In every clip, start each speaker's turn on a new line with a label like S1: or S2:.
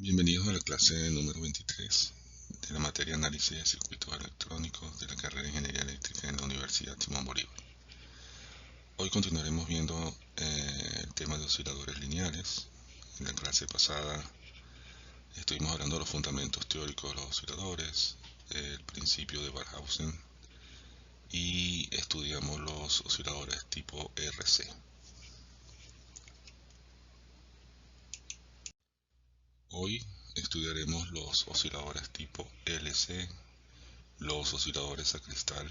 S1: Bienvenidos a la clase número 23 de la materia Análisis de Circuitos Electrónicos de la carrera de Ingeniería Eléctrica en la Universidad Simón Bolívar. Hoy continuaremos viendo el tema de osciladores lineales. En la clase pasada estuvimos hablando de los fundamentos teóricos de los osciladores, el principio de Barkhausen y estudiamos los osciladores tipo RC. Hoy estudiaremos los osciladores tipo LC, los osciladores a cristal.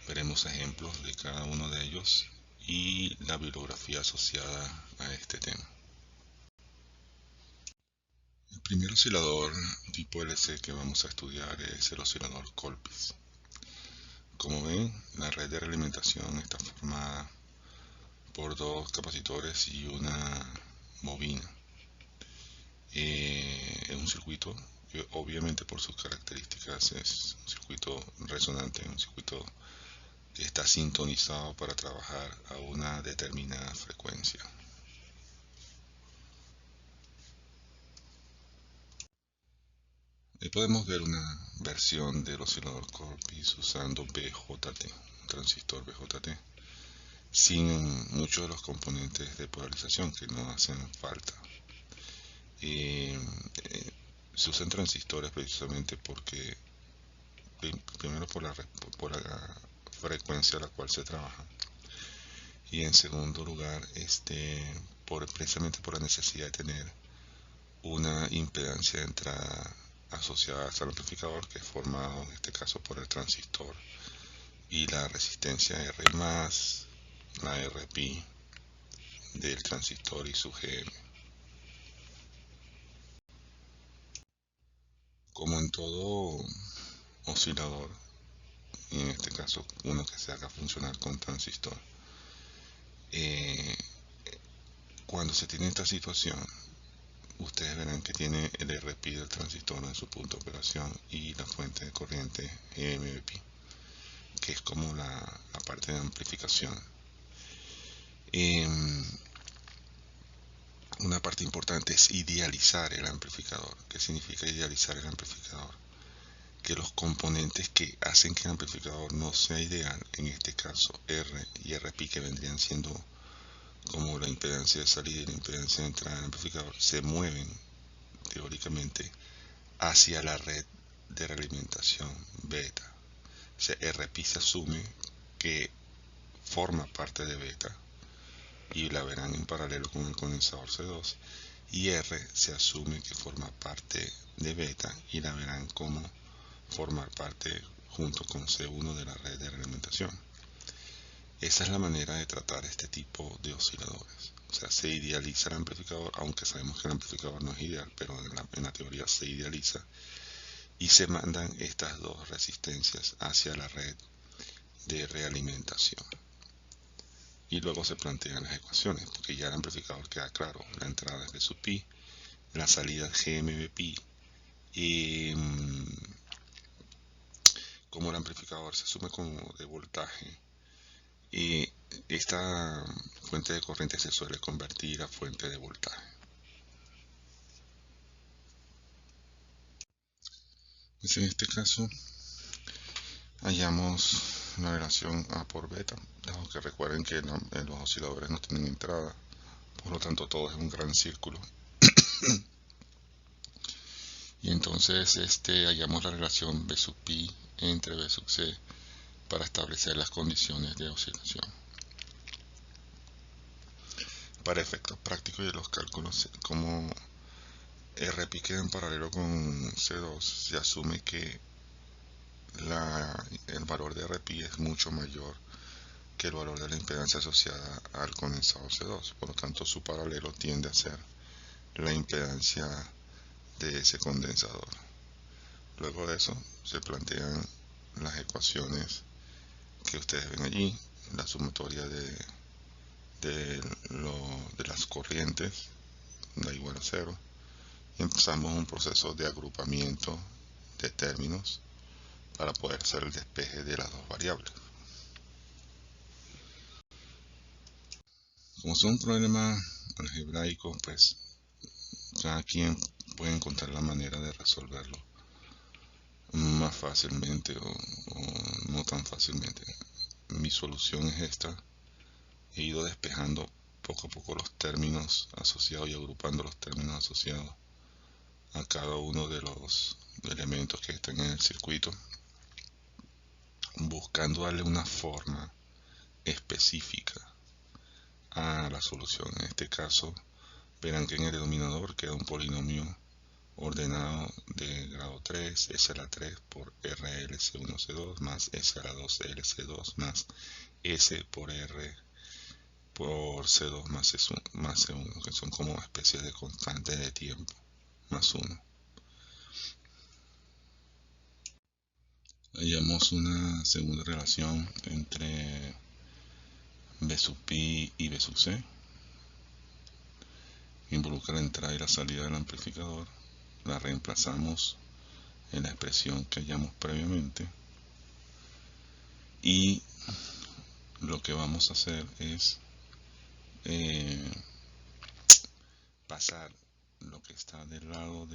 S1: Veremos ejemplos de cada uno de ellos y la bibliografía asociada a este tema. El primer oscilador tipo LC que vamos a estudiar es el oscilador Colpitts. Como ven, la red de realimentación está formada por dos capacitores y una bobina. Es un circuito que obviamente por sus características es un circuito resonante, un circuito que está sintonizado para trabajar a una determinada frecuencia. Podemos ver una versión del oscilador Colpitts usando BJT, un transistor BJT, sin muchos de los componentes de polarización que no hacen falta. Se usan transistores precisamente porque, primero por la frecuencia a la cual se trabaja, y en segundo lugar precisamente por la necesidad de tener una impedancia de entrada asociada al amplificador, que es formado en este caso por el transistor y la resistencia R más la RP del transistor y su GM. Como en todo oscilador, y en este caso uno que se haga funcionar con transistor, cuando se tiene esta situación, ustedes verán que tiene el RP del transistor en su punto de operación y la fuente de corriente GMVP, que es como la parte de amplificación. Una parte importante es idealizar el amplificador. ¿Qué significa idealizar el amplificador? Que los componentes que hacen que el amplificador no sea ideal, en este caso R y RP, que vendrían siendo como la impedancia de salida y la impedancia de entrada del amplificador, se mueven teóricamente hacia la red de realimentación beta. O sea, RP se asume que forma parte de beta y la verán en paralelo con el condensador C2, y R se asume que forma parte de beta y la verán como formar parte junto con C1 de la red de realimentación. Esa es la manera de tratar este tipo de osciladores. O sea, se idealiza el amplificador, aunque sabemos que el amplificador no es ideal, pero en la teoría se idealiza, y se mandan estas dos resistencias hacia la red de realimentación. Y luego se plantean las ecuaciones, porque ya el amplificador queda claro: la entrada es de sub pi, la salida es GMB pi, y como el amplificador se asume como de voltaje, y esta fuente de corriente se suele convertir a fuente de voltaje. Pues en este caso hallamos la relación A por beta, dado que recuerden que los osciladores no tienen entrada, por lo tanto todo es un gran círculo. Y entonces hallamos la relación B sub pi entre B sub c para establecer las condiciones de oscilación. Para efectos prácticos de los cálculos, como RP queda en paralelo con C2, se asume que el valor de RP es mucho mayor que el valor de la impedancia asociada al condensador C2, por lo tanto su paralelo tiende a ser la impedancia de ese condensador. Luego de eso se plantean las ecuaciones que ustedes ven allí, la sumatoria de las corrientes da igual a 0, y empezamos un proceso de agrupamiento de términos para poder hacer el despeje de las dos variables. Como es un problema algebraico, pues cada quien pueden encontrar la manera de resolverlo más fácilmente o no tan fácilmente. Mi solución es esta. He ido despejando poco a poco los términos asociados y agrupando los términos asociados a cada uno de los elementos que están en el circuito, buscando darle una forma específica a la solución. En este caso, verán que en el denominador queda un polinomio ordenado de grado 3, S a la 3 por RLC1C2 más S a la 2 LC2 más S por R por C2 más C1, que son como especies de constantes de tiempo, más 1. Hallamos una segunda relación entre B sub pi y B sub c. Involucra la entrada y la salida del amplificador. La reemplazamos en la expresión que hallamos previamente. Y lo que vamos a hacer es pasar lo que está del lado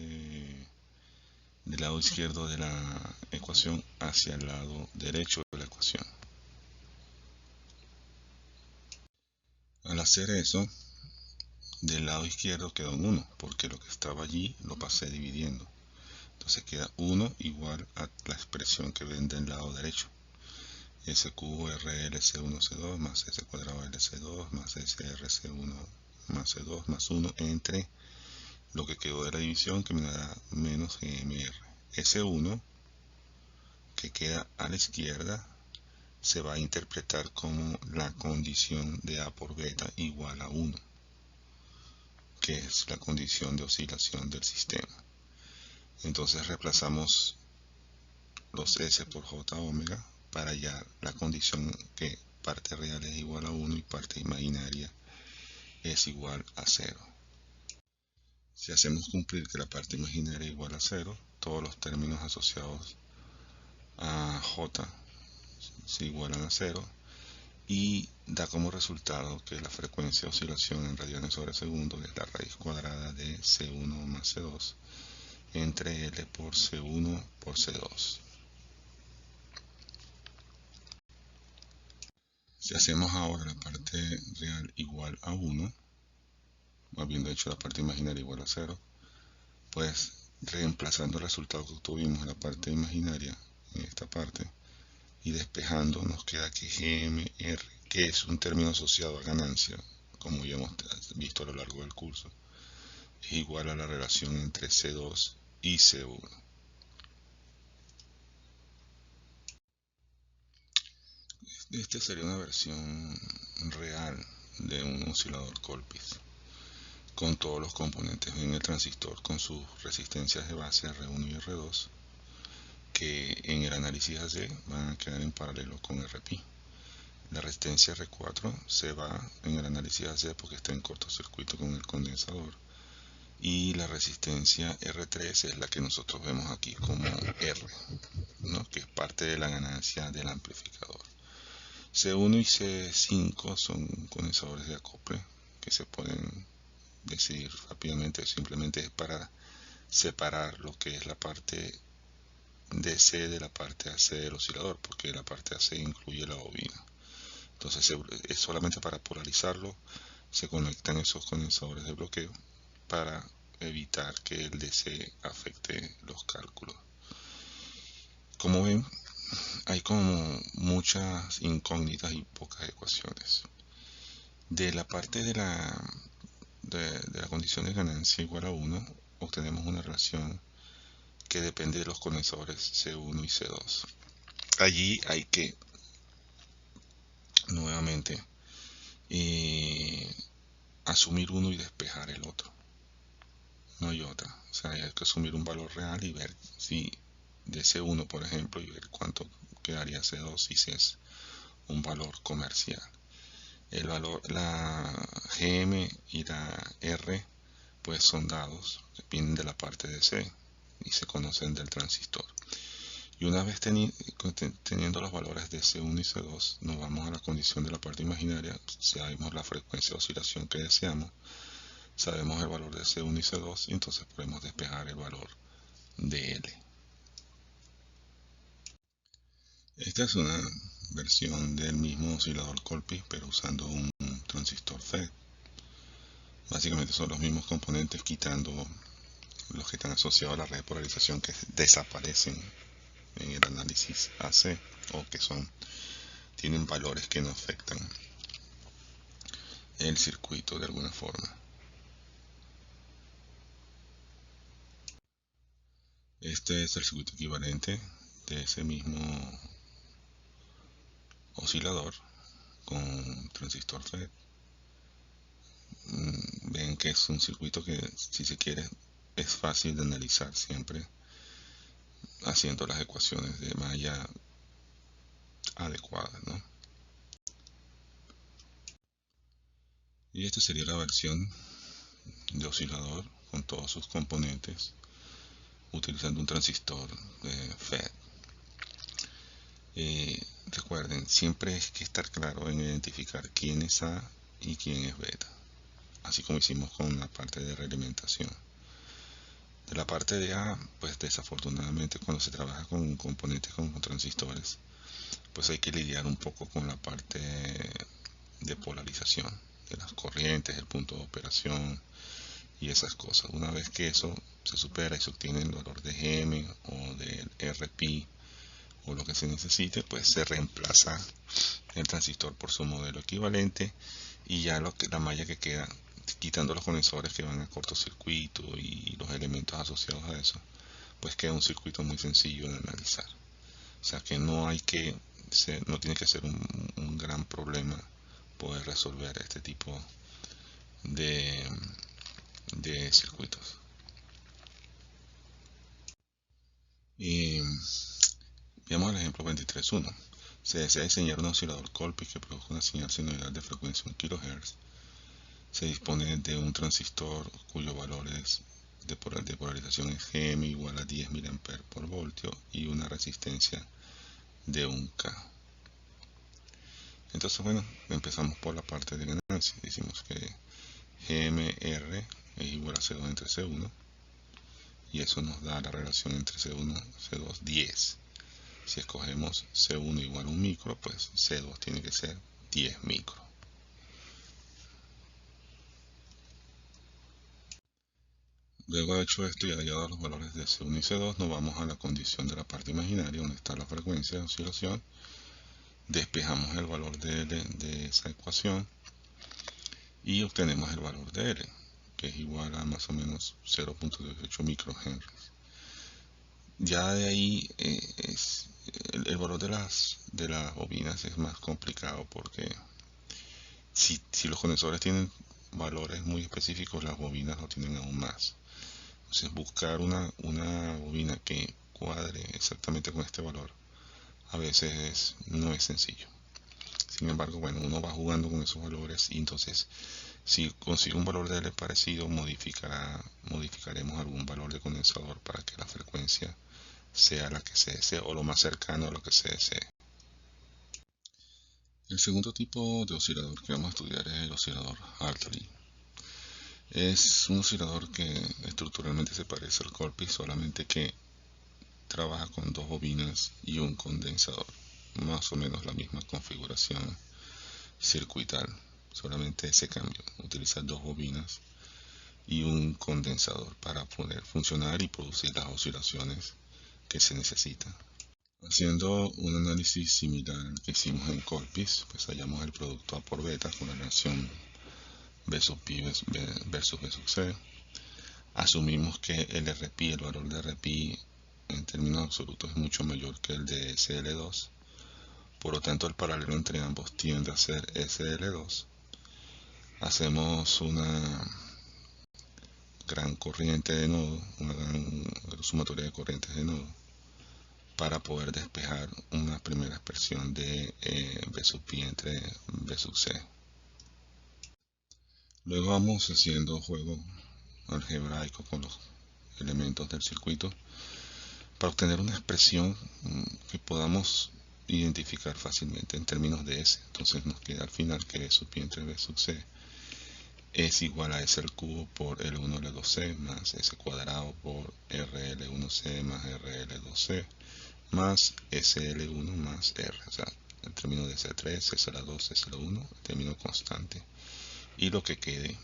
S1: izquierdo de la ecuación hacia el lado derecho de la ecuación. Al hacer eso, del lado izquierdo queda un 1, porque lo que estaba allí lo pasé dividiendo. Entonces queda 1 igual a la expresión que ven del lado derecho. S cubo RLC1C2 más S cuadrado LC2 más SRC1 más C2 más 1 entre lo que quedó de la división, que me dará menos GMR. S1, que queda a la izquierda, se va a interpretar como la condición de A por beta igual a 1, que es la condición de oscilación del sistema. Entonces reemplazamos los S por J omega para hallar la condición que parte real es igual a 1 y parte imaginaria es igual a 0. Si hacemos cumplir que la parte imaginaria es igual a 0, todos los términos asociados a J se igualan a 0 y da como resultado que la frecuencia de oscilación en radianes sobre segundo es la raíz cuadrada de C1 más C2 entre L por C1 por C2. Si hacemos ahora la parte real igual a 1, habiendo hecho la parte imaginaria igual a 0, pues reemplazando el resultado que obtuvimos en la parte imaginaria en esta parte y despejando, nos queda que GMR, que es un término asociado a ganancia, como ya hemos visto a lo largo del curso, es igual a la relación entre C2 y C1. Esta sería una versión real de un oscilador Colpitts, con todos los componentes en el transistor, con sus resistencias de base R1 y R2, que en el análisis AC van a quedar en paralelo con RP. La resistencia R4 se va en el análisis AC porque está en cortocircuito con el condensador, y la resistencia R3 es la que nosotros vemos aquí como R, ¿no?, que es parte de la ganancia del amplificador. C1 y C5 son condensadores de acople que se pueden decidir rápidamente, simplemente es para separar lo que es la parte DC de la parte AC del oscilador, porque la parte AC incluye la bobina. Entonces es solamente para polarizarlo, se conectan esos condensadores de bloqueo para evitar que el DC afecte los cálculos. Como ven, hay como muchas incógnitas y pocas ecuaciones. De la parte de la condición de ganancia igual a 1, obtenemos una relación que depende de los condensadores C1 y C2. Allí hay que nuevamente asumir uno y despejar el otro. No hay otra. O sea, hay que asumir un valor real y ver si de C1, por ejemplo, y ver cuánto quedaría C2 si es un valor comercial. El valor, la GM y la R, pues son dados, vienen de la parte de C y se conocen del transistor. Y una vez teniendo los valores de C1 y C2, nos vamos a la condición de la parte imaginaria, sabemos la frecuencia de oscilación que deseamos, Sabemos el valor de C1 y C2 y entonces podemos despejar el valor de L. Esta es una versión del mismo oscilador Colpitts, pero usando un transistor FET. Básicamente son los mismos componentes, quitando los que están asociados a la red de polarización, que desaparecen en el análisis AC, o que tienen valores que no afectan el circuito de alguna forma. Este es el circuito equivalente de ese mismo oscilador con transistor FET. Ven que es un circuito que, si se quiere, es fácil de analizar siempre haciendo las ecuaciones de malla adecuadas, ¿no? Y esta sería la versión de oscilador con todos sus componentes utilizando un transistor FET. Recuerden, siempre es que estar claro en identificar quién es A y quién es beta, así como hicimos con la parte de realimentación. De la parte de A, pues desafortunadamente cuando se trabaja con componentes como transistores, pues hay que lidiar un poco con la parte de polarización de las corrientes, el punto de operación y esas cosas. Una vez que eso se supera y se obtiene el valor de GM o del RP o lo que se necesite, pues se reemplaza el transistor por su modelo equivalente, y ya la malla que queda, quitando los condensadores que van a cortocircuito y los elementos asociados a eso, pues queda un circuito muy sencillo de analizar. O sea que no tiene que ser un gran problema poder resolver este tipo de circuitos. Y veamos el ejemplo 23.1. Se desea diseñar un oscilador Colpitts que produzca una señal sinusoidal de frecuencia 1 kHz. Se dispone de un transistor cuyo valor de polarización es GM igual a 10 mA por voltio y una resistencia de 1K. Entonces, bueno, empezamos por la parte del análisis. Decimos que GMR es igual a C2 entre C1, y eso nos da la relación entre C1 y C2, 10. Si escogemos C1 igual a 1 micro, pues C2 tiene que ser 10 micro. Luego de hecho esto y hallado los valores de C1 y C2, nos vamos a la condición de la parte imaginaria, donde está la frecuencia de oscilación. Despejamos el valor de L de esa ecuación y obtenemos el valor de L, que es igual a más o menos 0.18 microhenries. Ya de ahí el valor de las bobinas es más complicado, porque si los condensadores tienen valores muy específicos, las bobinas lo tienen aún más. Entonces buscar una bobina que cuadre exactamente con este valor a veces no es sencillo. Sin embargo, bueno, uno va jugando con esos valores, y entonces si consigue un valor de L parecido, modificaremos algún valor de condensador para que la frecuencia sea la que se desee, o lo más cercano a lo que se desee. El segundo tipo de oscilador que vamos a estudiar es el oscilador Hartley. Es un oscilador que estructuralmente se parece al Colpitts, solamente que trabaja con dos bobinas y un condensador. Más o menos la misma configuración circuital, solamente ese cambio: utiliza dos bobinas y un condensador para poder funcionar y producir las oscilaciones que se necesitan. Haciendo un análisis similar al que hicimos en Colpitts, pues hallamos el producto A por beta con la relación B sub pi versus B sub c. Asumimos que el RP, el valor de RP en términos absolutos, es mucho mayor que el de SL2. Por lo tanto, el paralelo entre ambos tiende a ser SL2. Hacemos una gran corriente de nodo, una gran sumatoria de corrientes de nodo, para poder despejar una primera expresión de B sub pi entre B sub c. Luego vamos haciendo juego algebraico con los elementos del circuito para obtener una expresión que podamos identificar fácilmente en términos de S. Entonces nos queda al final que B sub pi entre B sub c es igual a S al cubo por L1 L2C más S cuadrado por RL1C más RL2C más SL1 más R, o sea, el término de S3, S2, S1, el término constante, y lo que quede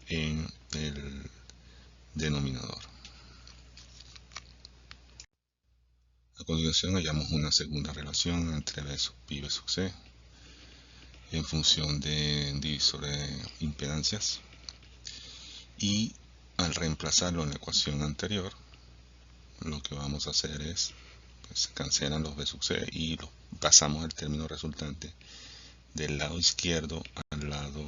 S1: en el denominador. A continuación hallamos una segunda relación entre B sub pi y B sub C en función de divisores de impedancias, y al reemplazarlo en la ecuación anterior, lo que vamos a hacer es, pues, se cancelan los B sub C y pasamos el término resultante del lado izquierdo al lado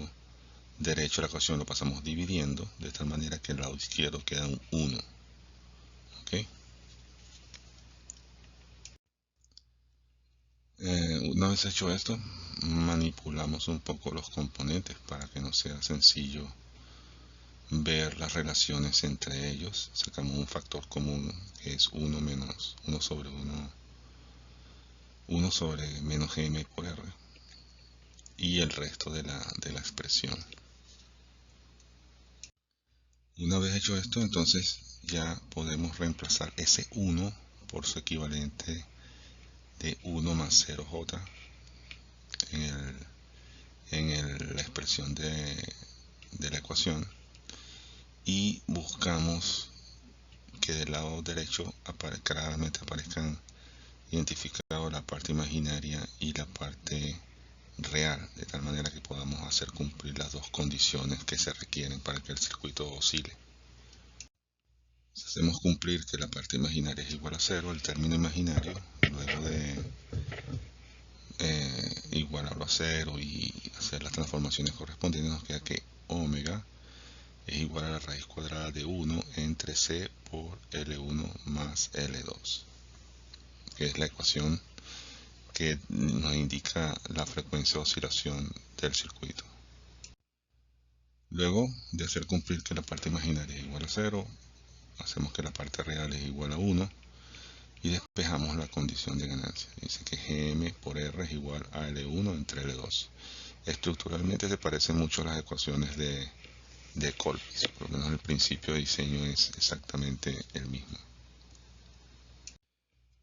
S1: derecho de la ecuación, lo pasamos dividiendo de tal manera que el lado izquierdo queda un 1. ¿Okay? Una vez hecho esto, manipulamos un poco los componentes para que no sea sencillo ver las relaciones entre ellos. Sacamos un factor común que es 1 menos 1 sobre 1 sobre menos gm por r, y el resto de la expresión. Una vez hecho esto, entonces ya podemos reemplazar ese 1 por su equivalente de 1 más 0j en la expresión de la ecuación, y buscamos que del lado derecho claramente aparezcan identificados la parte imaginaria y la parte real, de tal manera que podamos hacer cumplir las dos condiciones que se requieren para que el circuito oscile. Si hacemos cumplir que la parte imaginaria es igual a 0, el término imaginario, luego de igualarlo a 0 y hacer las transformaciones correspondientes, nos queda que omega es igual a la raíz cuadrada de 1 entre C por L1 más L2, que es la ecuación que nos indica la frecuencia de oscilación del circuito. Luego de hacer cumplir que la parte imaginaria es igual a 0, hacemos que la parte real es igual a 1 y despejamos la condición de ganancia. Dice que Gm por R es igual a L1 entre L2. Estructuralmente se parecen mucho a las ecuaciones de Colpitts, por lo menos el principio de diseño es exactamente el mismo.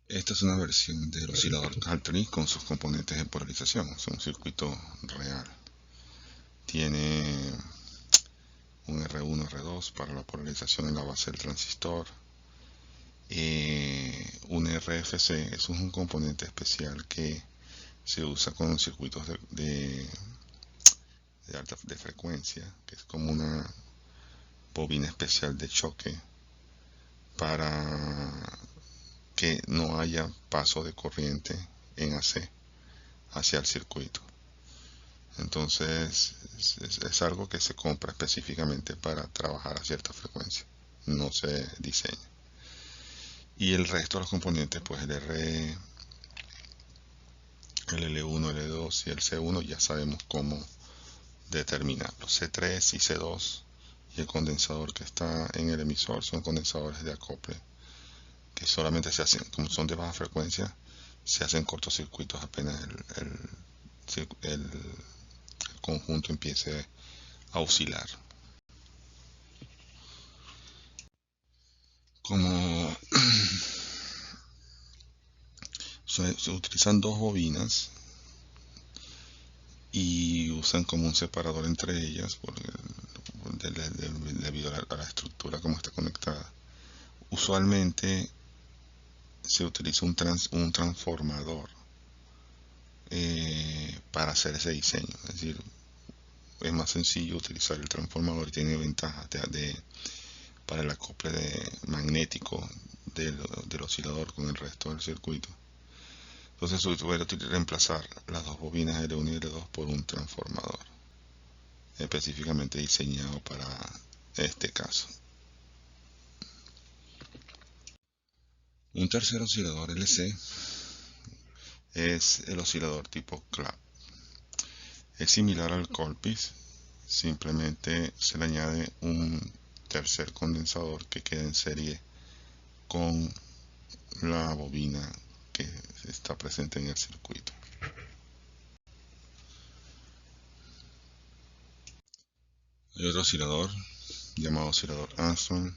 S1: Esta es una versión del oscilador Caltrini con sus componentes de polarización. Es un circuito real. Tiene un R1, R2 para la polarización en la base del transistor. Un RFC, eso es un componente especial que se usa con circuitos de alta frecuencia, que es como una bobina especial de choque para que no haya paso de corriente en AC hacia el circuito. Entonces es algo que se compra específicamente para trabajar a cierta frecuencia, no se diseña. Y el resto de los componentes, pues el R, el L1, L2 y el C1, ya sabemos cómo determinarlo. C3 y C2 y el condensador que está en el emisor son condensadores de acople que solamente se hacen, como son de baja frecuencia, se hacen cortocircuitos apenas el conjunto empiece a oscilar. Como se utilizan dos bobinas y usan como un separador entre ellas debido a la estructura como está conectada, usualmente se utiliza un transformador para hacer ese diseño. Es decir, es más sencillo utilizar el transformador y tiene ventajas para el acople magnético del oscilador con el resto del circuito. Entonces se puede reemplazar las dos bobinas L1 y L2 por un transformador específicamente diseñado para este caso. Un tercer oscilador LC es el oscilador tipo Clap. Es similar al Colpitts, simplemente se le añade un tercer condensador que queda en serie con la bobina que está presente en el circuito. Hay otro oscilador llamado oscilador Armstrong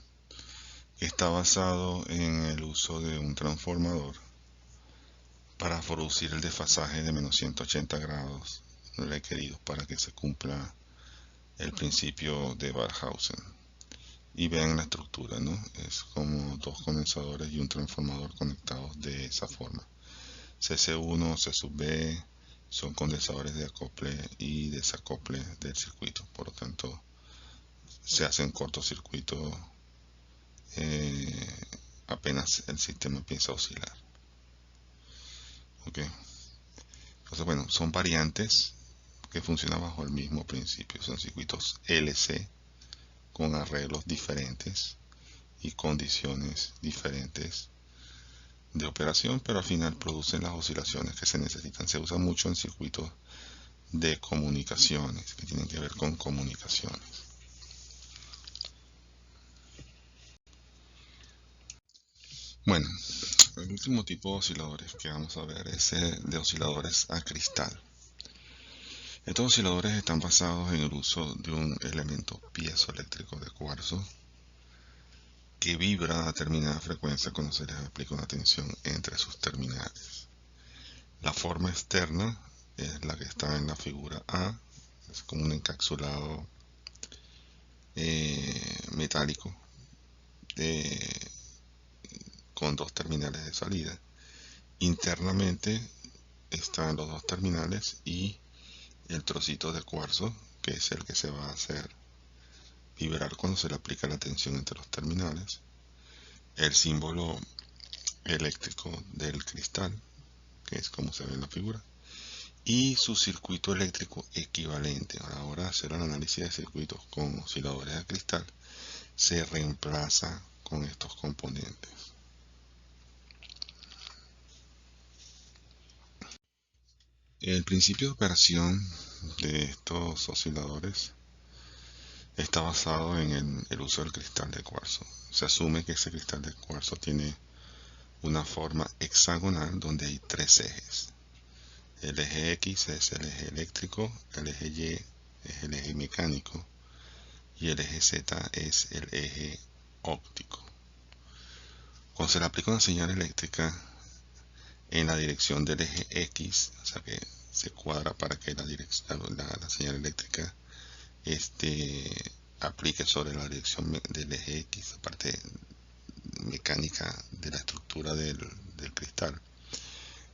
S1: que está basado en el uso de un transformador para producir el desfasaje de menos 180 grados requeridos para que se cumpla el principio de Barkhausen. Y vean la estructura, ¿no? Es como dos condensadores y un transformador conectados de esa forma. CC1, C sub B son condensadores de acople y desacople del circuito, por lo tanto se hacen cortocircuitos apenas el sistema empieza a oscilar. ¿Ok? Entonces, bueno, son variantes que funcionan bajo el mismo principio. Son circuitos LC con arreglos diferentes y condiciones diferentes de operación, pero al final producen las oscilaciones que se necesitan. Se usa mucho en circuitos de comunicaciones, que tienen que ver con comunicaciones. Bueno, el último tipo de osciladores que vamos a ver es el de osciladores a cristal. Estos osciladores están basados en el uso de un elemento piezoeléctrico de cuarzo que vibra a determinada frecuencia cuando se les aplica una tensión entre sus terminales. La forma externa es la que está en la figura A, es como un encapsulado metálico con dos terminales de salida. Internamente están los dos terminales y el trocito de cuarzo, que es el que se va a hacer vibrar cuando se le aplica la tensión entre los terminales, el símbolo eléctrico del cristal, que es como se ve en la figura, y su circuito eléctrico equivalente. Ahora hacer el análisis de circuitos con osciladores de cristal se reemplaza con estos componentes. El principio de operación de estos osciladores está basado en el uso del cristal de cuarzo. Se asume que ese cristal de cuarzo tiene una forma hexagonal donde hay tres ejes. El eje X es el eje eléctrico, el eje Y es el eje mecánico y el eje Z es el eje óptico. Cuando se le aplica una señal eléctrica en la dirección del eje X, o sea que se cuadra para que la señal eléctrica aplique sobre la dirección del eje X, la parte mecánica de la estructura del cristal,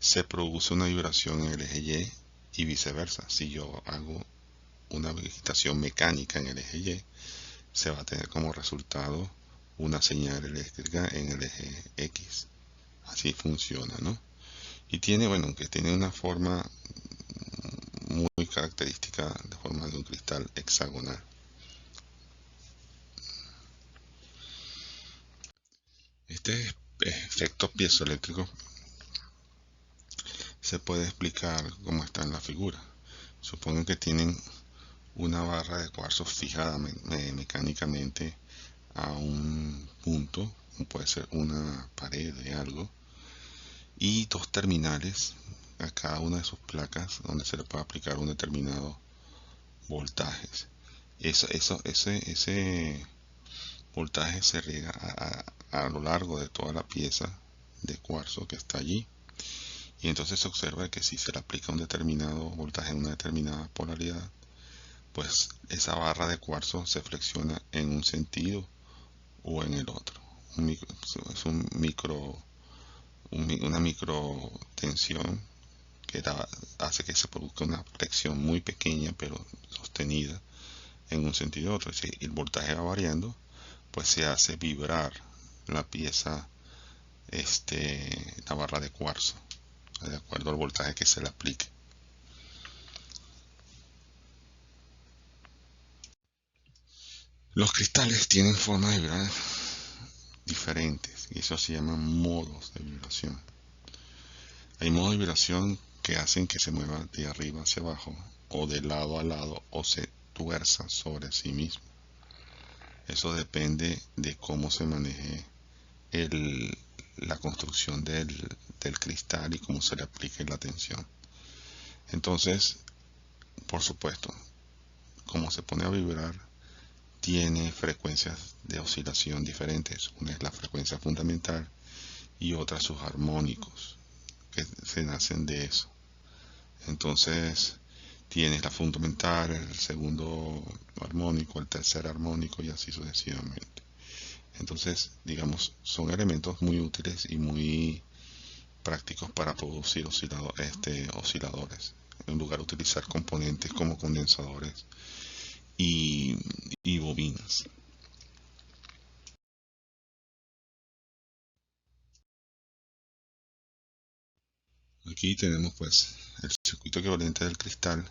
S1: se produce una vibración en el eje Y y viceversa. Si yo hago una agitación mecánica en el eje Y, se va a tener como resultado una señal eléctrica en el eje X. Así funciona, ¿no? Y tiene, bueno, que tiene una forma muy característica de forma de un cristal hexagonal. Este efecto piezoeléctrico se puede explicar como está en la figura. Supongan que tienen una barra de cuarzo fijada mecánicamente a un punto, puede ser una pared de algo, y dos terminales a cada una de sus placas donde se le puede aplicar un determinado voltaje. Ese voltaje se riega a lo largo de toda la pieza de cuarzo que está allí, y entonces se observa que si se le aplica un determinado voltaje en una determinada polaridad, pues esa barra de cuarzo se flexiona en un sentido o en el otro. Es una micro tensión que hace que se produzca una flexión muy pequeña pero sostenida en un sentido u otro. Si el voltaje va variando, pues se hace vibrar la pieza, la barra de cuarzo, de acuerdo al voltaje que se le aplique. Los cristales tienen formas de vibrar diferentes y eso se llama modos de vibración. Hay modos de vibración que hacen que se mueva de arriba hacia abajo o de lado a lado o se tuerza sobre sí mismo. Eso depende de cómo se maneje la construcción del cristal y cómo se le aplique la tensión. Entonces, por supuesto, como se pone a vibrar tiene frecuencias de oscilación diferentes. Una es la frecuencia fundamental y otra sus armónicos, que se nacen de eso. Entonces tienes la fundamental, el segundo armónico, el tercer armónico y así sucesivamente. Entonces, digamos, son elementos muy útiles y muy prácticos para producir osciladores, en lugar de utilizar componentes como condensadores y, y bobinas. Aquí tenemos pues el circuito equivalente del cristal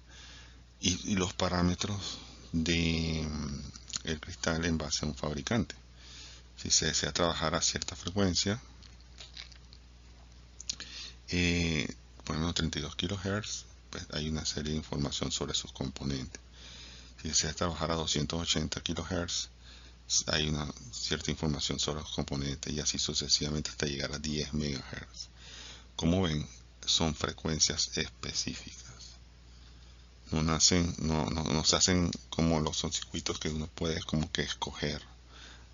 S1: y los parámetros de el cristal en base a un fabricante. Si se desea trabajar a cierta frecuencia, por ejemplo 32 kHz, pues hay una serie de información sobre sus componentes. Si deseas trabajar a 280 kHz, hay una cierta información sobre los componentes y así sucesivamente hasta llegar a 10 MHz. Como ven, son frecuencias específicas. No se hacen como los son circuitos que uno puede como que escoger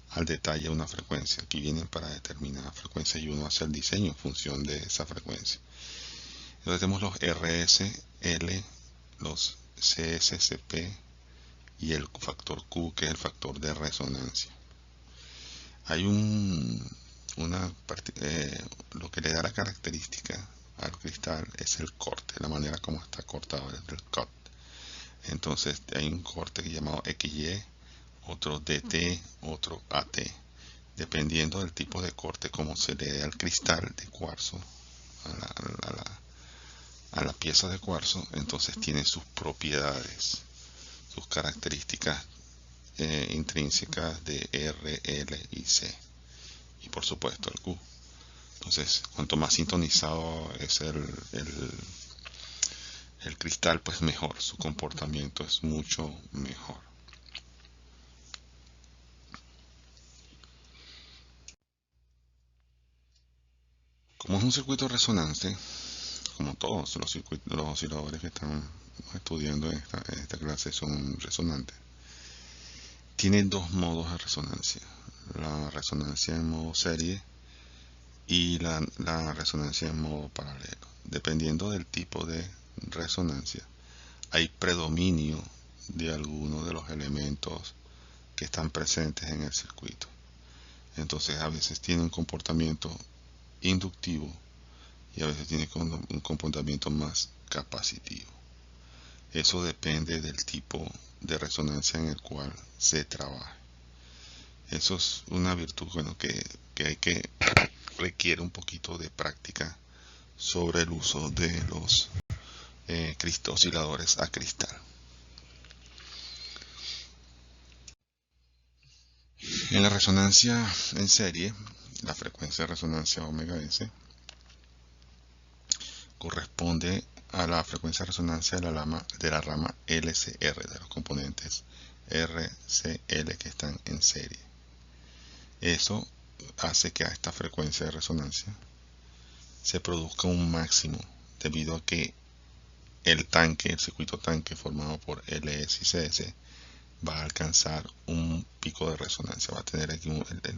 S1: al detalle una frecuencia. Aquí vienen para determinada frecuencia y uno hace el diseño en función de esa frecuencia. Entonces tenemos los RSL, los CSCP y el factor Q, que es el factor de resonancia. Hay lo que le da la característica al cristal es el corte, la manera como está cortado, el cut. Entonces hay un corte llamado XY, otro DT, otro AT, dependiendo del tipo de corte como se le dé al cristal de cuarzo, a la pieza de cuarzo. Entonces tiene sus propiedades, sus características intrínsecas de R, L y C, y por supuesto el Q. Entonces, cuanto más sintonizado es el cristal, pues mejor, su comportamiento es mucho mejor. Como es un circuito resonante, como todos los osciladores que estamos estudiando en esta clase son resonantes, tiene dos modos de resonancia: la resonancia en modo serie y la resonancia en modo paralelo. Dependiendo del tipo de resonancia, hay predominio de alguno de los elementos que están presentes en el circuito. Entonces a veces tiene un comportamiento inductivo y a veces tiene un comportamiento más capacitivo. Eso depende del tipo de resonancia en el cual se trabaja. Eso es una virtud, bueno, que requiere un poquito de práctica sobre el uso de los osciladores a cristal. En la resonancia en serie, la frecuencia de resonancia omega S corresponde a la frecuencia de resonancia de la rama LCR, de los componentes RCL que están en serie. Eso hace que a esta frecuencia de resonancia se produzca un máximo, debido a que el circuito tanque formado por LS y CS, va a alcanzar un pico de resonancia, va a tener aquí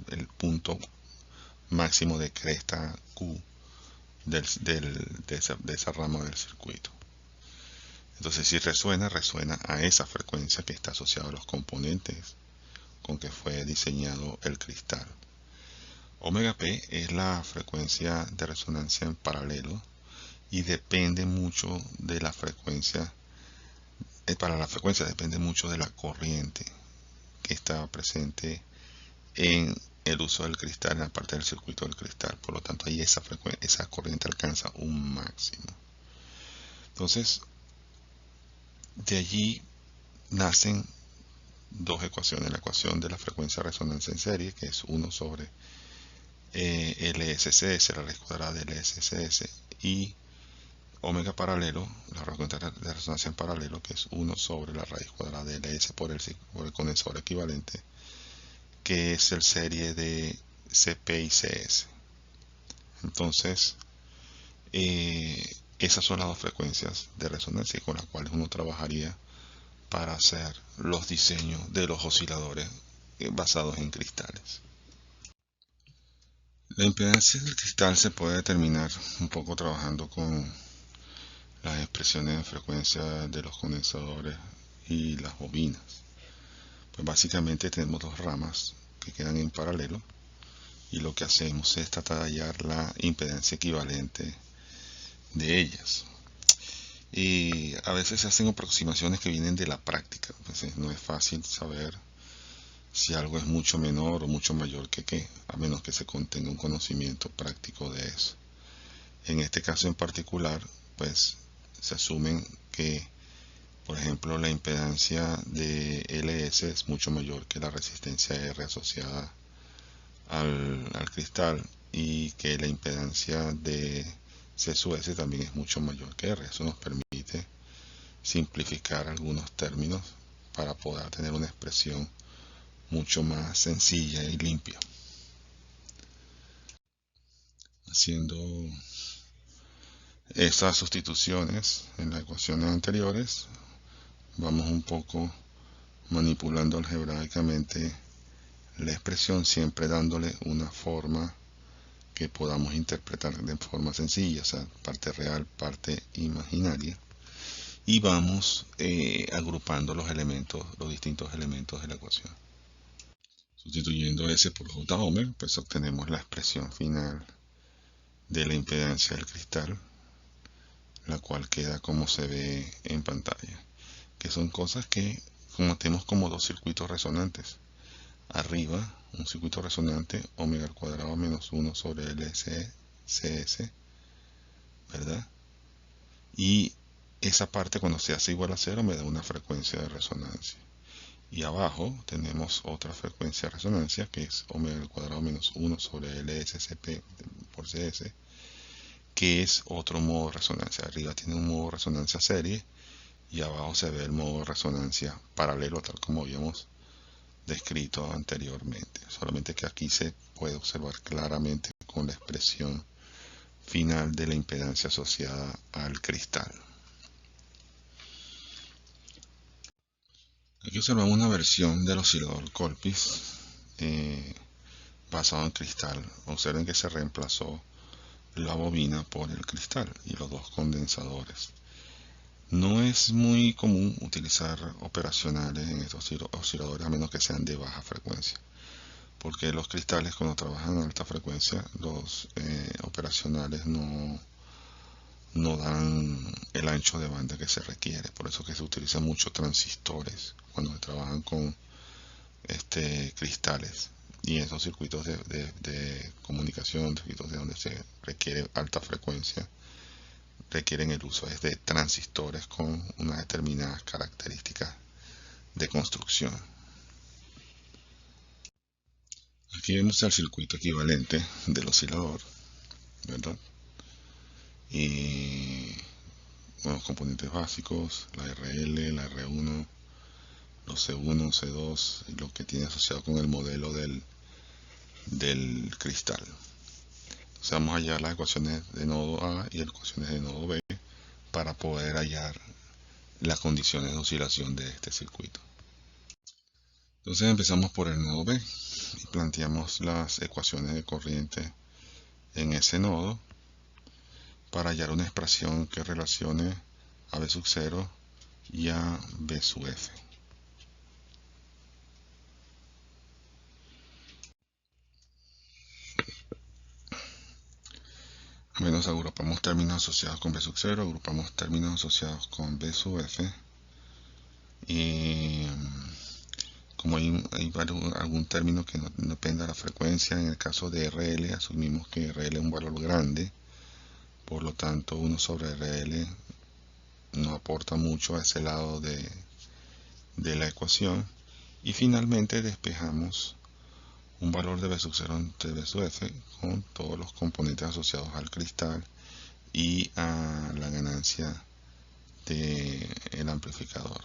S1: el punto máximo de cresta Q de esa rama del circuito. Entonces, si resuena a esa frecuencia que está asociada a los componentes con que fue diseñado el cristal. Omega P es la frecuencia de resonancia en paralelo y depende mucho de la frecuencia. Para la frecuencia depende mucho de la corriente que está presente en el uso del cristal, en la parte del circuito del cristal. Por lo tanto, ahí esa corriente alcanza un máximo. Entonces, de allí nacen dos ecuaciones: la ecuación de la frecuencia de resonancia en serie, que es 1 sobre LSCS, la raíz cuadrada de LSCS, y omega paralelo, la frecuencia de resonancia en paralelo, que es 1 sobre la raíz cuadrada de LS por el condensador equivalente, que es el serie de CP y CS. Entonces, esas son las dos frecuencias de resonancia con las cuales uno trabajaría para hacer los diseños de los osciladores basados en cristales. La impedancia del cristal se puede determinar un poco trabajando con las expresiones de frecuencia de los condensadores y las bobinas. Pues básicamente tenemos dos ramas que quedan en paralelo y lo que hacemos es tratar de hallar la impedancia equivalente de ellas. Y a veces se hacen aproximaciones que vienen de la práctica, pues no es fácil saber si algo es mucho menor o mucho mayor que qué, a menos que se contenga un conocimiento práctico de eso. En este caso en particular, pues se asumen que, por ejemplo, la impedancia de LS es mucho mayor que la resistencia R asociada al cristal, y que la impedancia de C sub S también es mucho mayor que R. Eso nos permite simplificar algunos términos para poder tener una expresión mucho más sencilla y limpia. Haciendo estas sustituciones en las ecuaciones anteriores, vamos un poco manipulando algebraicamente la expresión, siempre dándole una forma que podamos interpretar de forma sencilla, o sea, parte real, parte imaginaria, y vamos agrupando los distintos elementos de la ecuación. Sustituyendo S por J Omer, pues obtenemos la expresión final de la impedancia del cristal, la cual queda como se ve en pantalla, que son cosas que tenemos como dos circuitos resonantes. Arriba, un circuito resonante, omega al cuadrado menos 1 sobre LCS, ¿verdad? Y esa parte, cuando se hace igual a 0, me da una frecuencia de resonancia. Y abajo tenemos otra frecuencia de resonancia, que es omega al cuadrado menos 1 sobre LSCP por CS, que es otro modo de resonancia. Arriba tiene un modo de resonancia serie y abajo se ve el modo de resonancia paralelo, tal como habíamos descrito anteriormente, solamente que aquí se puede observar claramente con la expresión final de la impedancia asociada al cristal. Aquí observamos una versión del oscilador Colpitts basado en cristal. Observen que se reemplazó la bobina por el cristal y los dos condensadores. No es muy común utilizar operacionales en estos osciladores a menos que sean de baja frecuencia, porque los cristales, cuando trabajan a alta frecuencia, los operacionales no dan el ancho de banda que se requiere. Por eso que se utilizan muchos transistores cuando se trabajan con cristales, y esos circuitos de comunicación, circuitos de donde se requiere alta frecuencia, requieren el uso de transistores con unas determinadas características de construcción. Aquí vemos el circuito equivalente del oscilador, ¿verdad? Y los componentes básicos, la RL, la R1, los C1, C2, y lo que tiene asociado con el modelo del cristal. Entonces vamos a hallar las ecuaciones de nodo A y las ecuaciones de nodo B para poder hallar las condiciones de oscilación de este circuito. Entonces empezamos por el nodo B y planteamos las ecuaciones de corriente en ese nodo para hallar una expresión que relacione a B sub 0 y a B sub F. Menos agrupamos términos asociados con B sub 0, agrupamos términos asociados con B sub F, y como hay algún término que no dependa de la frecuencia, en el caso de RL asumimos que RL es un valor grande, por lo tanto 1 sobre RL no aporta mucho a ese lado de la ecuación, y finalmente despejamos un valor de B sub 0 entre B sub F con todos los componentes asociados al cristal y a la ganancia del amplificador.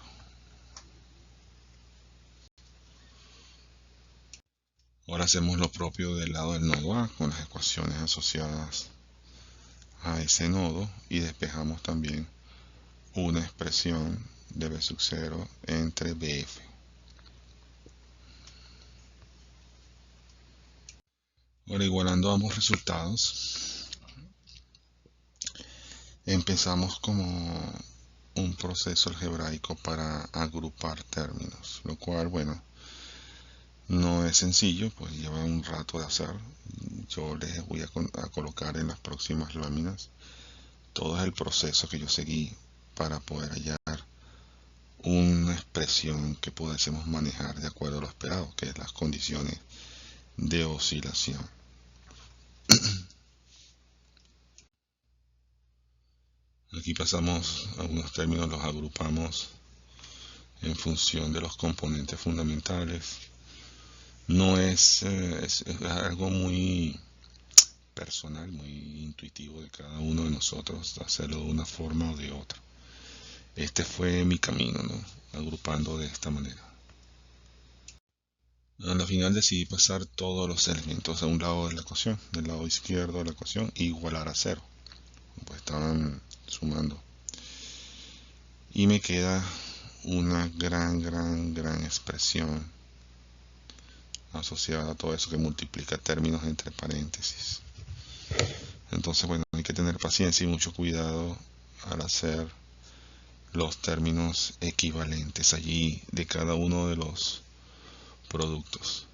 S1: Ahora hacemos lo propio del lado del nodo A con las ecuaciones asociadas a ese nodo y despejamos también una expresión de B sub 0 entre BF. Ahora, igualando ambos resultados, empezamos como un proceso algebraico para agrupar términos, lo cual, bueno, no es sencillo, pues lleva un rato de hacer. Yo les voy a colocar en las próximas láminas todo el proceso que yo seguí para poder hallar una expresión que pudiésemos manejar de acuerdo a lo esperado, que es las condiciones de oscilación. Aquí pasamos algunos términos, los agrupamos en función de los componentes fundamentales. No es algo muy personal, muy intuitivo de cada uno de nosotros, hacerlo de una forma o de otra. Este fue mi camino, ¿no? Agrupando de esta manera. Al final decidí pasar todos los elementos a un lado de la ecuación, del lado izquierdo de la ecuación, e igualar a 0. Pues estaban sumando. Y me queda una gran expresión asociada a todo eso que multiplica términos entre paréntesis. Entonces, bueno, hay que tener paciencia y mucho cuidado al hacer los términos equivalentes allí de cada uno de los productos.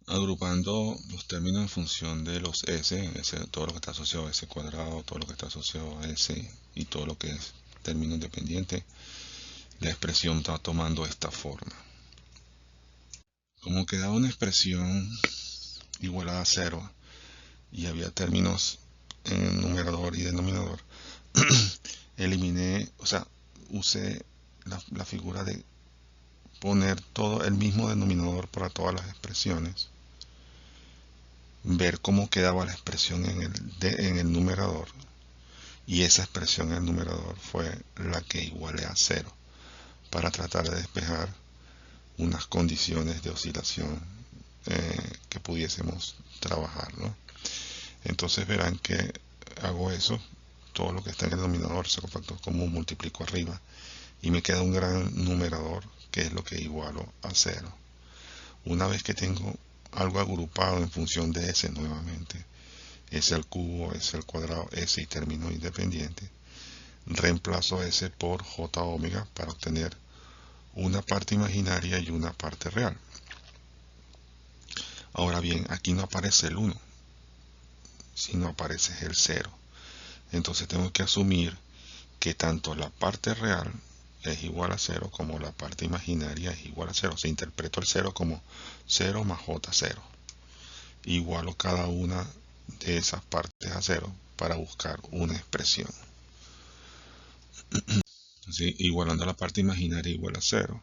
S1: Agrupando los términos en función de los S, todo lo que está asociado a S cuadrado, todo lo que está asociado a S y todo lo que es término independiente, la expresión está tomando esta forma. Como quedaba una expresión igualada a 0 y había términos en numerador y denominador, eliminé, o sea, usé la figura de poner todo el mismo denominador para todas las expresiones, ver cómo quedaba la expresión en el numerador, y esa expresión en el numerador fue la que igualé a 0 para tratar de despejar unas condiciones de oscilación que pudiésemos trabajar, ¿no? Entonces verán que hago eso, todo lo que está en el denominador saco factor común, multiplico arriba y me queda un gran numerador que es lo que igualo a 0. Una vez que tengo algo agrupado en función de S nuevamente, S al cubo, S al cuadrado, S y término independiente, reemplazo S por J omega para obtener una parte imaginaria y una parte real. Ahora bien, aquí no aparece el 1, sino aparece el 0. Entonces tengo que asumir que tanto la parte real es igual a 0 como la parte imaginaria es igual a 0. Se interpreta el 0 como 0 más J0. Igualo cada una de esas partes a 0 para buscar una expresión. ¿Sí? Igualando la parte imaginaria igual a 0,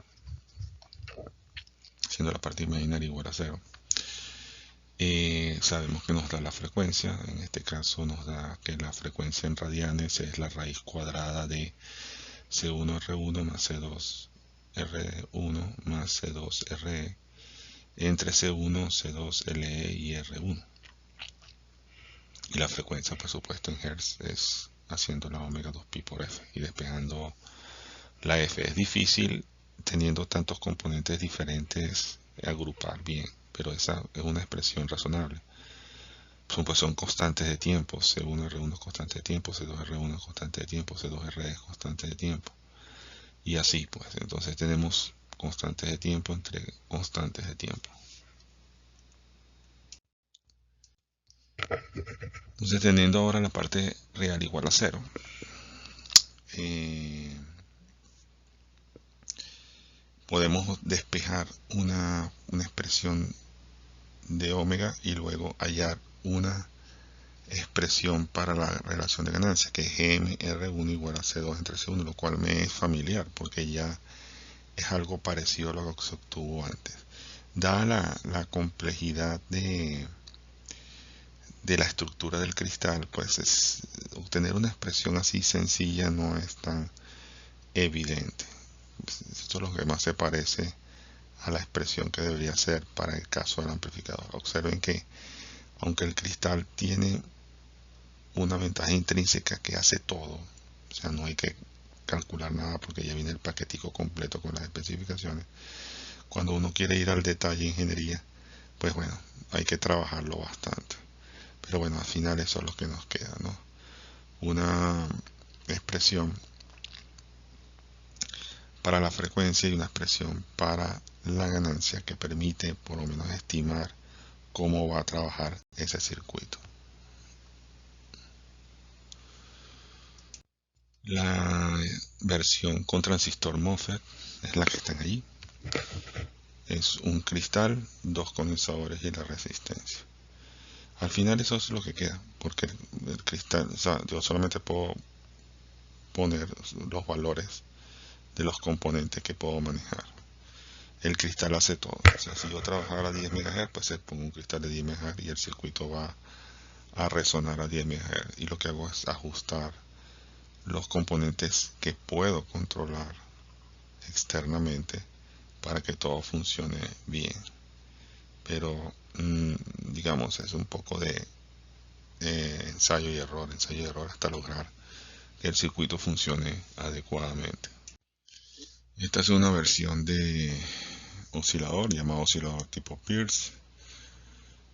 S1: siendo la parte imaginaria igual a 0, sabemos que nos da la frecuencia. En este caso nos da que la frecuencia en radianes es la raíz cuadrada de C1R1 más C2R1 más C2RE entre C1, C2LE y R1. Y la frecuencia, por supuesto, en Hertz es haciendo la omega 2pi por F y despejando la F. Es difícil, teniendo tantos componentes diferentes, agrupar bien, pero esa es una expresión razonable. Pues son constantes de tiempo, C1R1 es constante de tiempo, C2R1 es constante de tiempo, C2RE es constante de tiempo. Y así, pues, entonces tenemos constantes de tiempo entre constantes de tiempo. Entonces, teniendo ahora la parte real igual a 0, podemos despejar una expresión de omega y luego hallar una expresión para la relación de ganancia, que es GMR1 igual a C2 entre C1, lo cual me es familiar porque ya es algo parecido a lo que se obtuvo antes. Dada la complejidad de la estructura del cristal, pues obtener una expresión así sencilla no es tan evidente. Esto es lo que más se parece a la expresión que debería ser para el caso del amplificador. Observen que aunque el cristal tiene una ventaja intrínseca que hace todo, o sea, no hay que calcular nada porque ya viene el paquetico completo con las especificaciones. Cuando uno quiere ir al detalle de ingeniería, pues bueno, hay que trabajarlo bastante. Pero bueno, al final eso es lo que nos queda, ¿no? Una expresión para la frecuencia y una expresión para la ganancia que permite por lo menos estimar cómo va a trabajar ese circuito. La versión con transistor MOSFET es la que está ahí. Es un cristal, dos condensadores y la resistencia. Al final eso es lo que queda, porque el cristal, o sea, yo solamente puedo poner los valores de los componentes que puedo manejar. El cristal hace todo. O sea, si yo trabajara a 10 MHz, pues se pongo un cristal de 10 MHz y el circuito va a resonar a 10 MHz. Y lo que hago es ajustar los componentes que puedo controlar externamente para que todo funcione bien. Pero digamos, es un poco de ensayo y error hasta lograr que el circuito funcione adecuadamente. Esta es una versión de oscilador llamado oscilador tipo Pierce.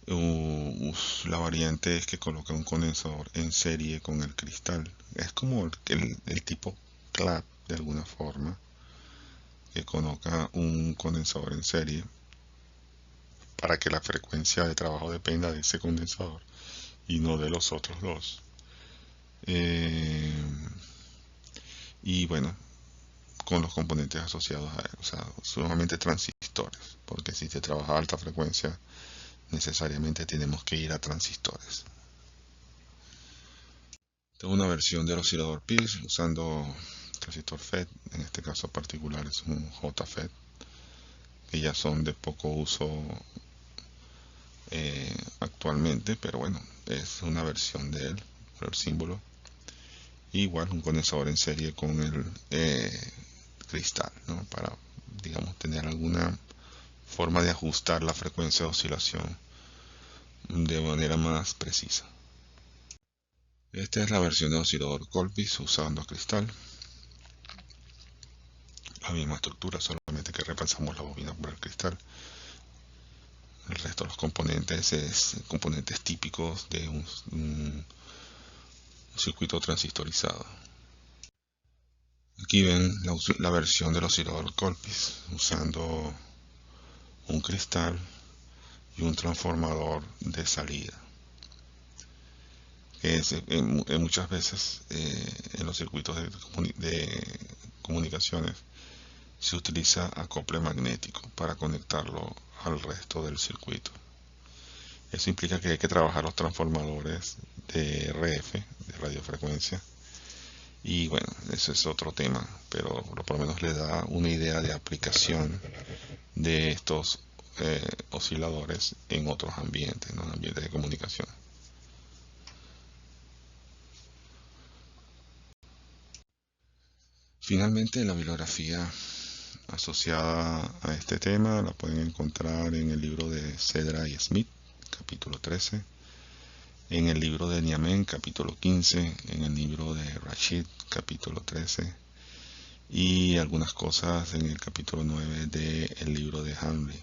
S1: La variante es que coloca un condensador en serie con el cristal. Es como el tipo clap de alguna forma, que coloca un condensador en serie para que la frecuencia de trabajo dependa de ese condensador y no de los otros dos. Y bueno, con los componentes asociados a él, o sea, solamente transistores, porque si se trabaja a alta frecuencia, necesariamente tenemos que ir a transistores. Tengo una versión del oscilador Pierce usando transistor FET, en este caso particular es un JFET, que ya son de poco uso actualmente, pero bueno, es una versión de él, por el símbolo. Igual un condensador en serie con el cristal, ¿no? Para, digamos, tener alguna forma de ajustar la frecuencia de oscilación de manera más precisa. Esta es la versión de oscilador Colpitts usando cristal. La misma estructura, solamente que repasamos la bobina por el cristal. El resto de los componentes es componentes típicos de un circuito transistorizado. Aquí ven la versión del oscilador Colpitts usando un cristal y un transformador de salida. Muchas veces en los circuitos de comunicaciones se utiliza acople magnético para conectarlo al resto del circuito. Eso implica que hay que trabajar los transformadores de RF, de radiofrecuencia, y bueno, eso es otro tema, pero por lo menos le da una idea de aplicación de estos osciladores en otros ambientes, ¿no? Ambientes de comunicación. Finalmente, la bibliografía asociada a este tema la pueden encontrar en el libro de Cedra y Smith, capítulo 13, en el libro de Niamen, capítulo 15, en el libro de Rashid, capítulo 13, y algunas cosas en el capítulo 9 del libro de Hanley,